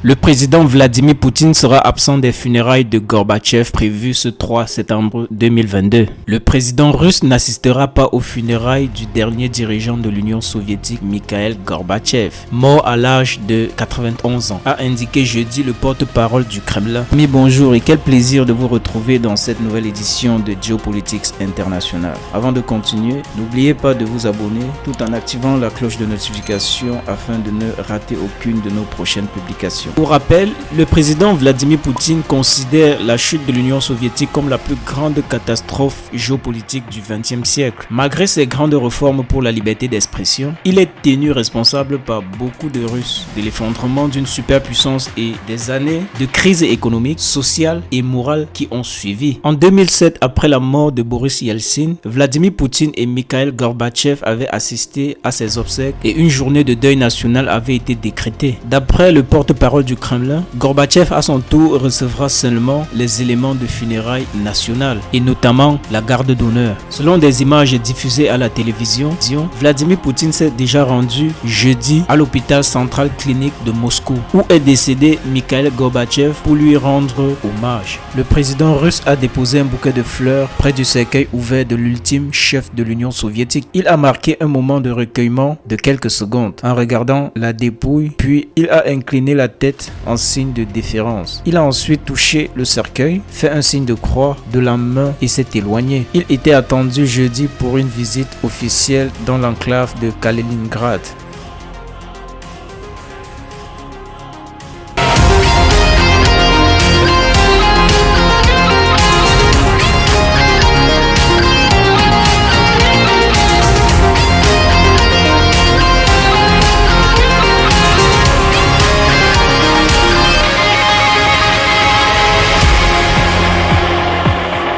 Le président Vladimir Poutine sera absent des funérailles de Gorbatchev prévues ce 3 septembre 2022. Le président russe n'assistera pas aux funérailles du dernier dirigeant de l'Union soviétique, Mikhail Gorbatchev, mort à l'âge de 91 ans, a indiqué jeudi le porte-parole du Kremlin. Mes bonjour et quel plaisir de vous retrouver dans cette nouvelle édition de Geopolitics International. Avant de continuer, n'oubliez pas de vous abonner tout en activant la cloche de notification afin de ne rater aucune de nos prochaines publications. Pour rappel, le président Vladimir Poutine considère la chute de l'Union soviétique comme la plus grande catastrophe géopolitique du XXe siècle. Malgré ses grandes réformes pour la liberté d'expression, il est tenu responsable par beaucoup de Russes de l'effondrement d'une superpuissance et des années de crise économique, sociale et morale qui ont suivi. En 2007, après la mort de Boris Yeltsin, Vladimir Poutine et Mikhail Gorbatchev avaient assisté à ses obsèques et une journée de deuil national avait été décrétée. D'après le porte-parole du Kremlin, Gorbatchev à son tour recevra seulement les éléments de funérailles nationales et notamment la garde d'honneur. Selon des images diffusées à la télévision, Vladimir Poutine s'est déjà rendu jeudi à l'hôpital central clinique de Moscou où est décédé Mikhail Gorbatchev pour lui rendre hommage. Le président russe a déposé un bouquet de fleurs près du cercueil ouvert de l'ultime chef de l'Union soviétique. Il a marqué un moment de recueillement de quelques secondes en regardant la dépouille, puis il a incliné la tête en signe de déférence. Il a ensuite touché le cercueil, fait un signe de croix de la main et s'est éloigné. Il était attendu jeudi pour une visite officielle dans l'enclave de Kaliningrad.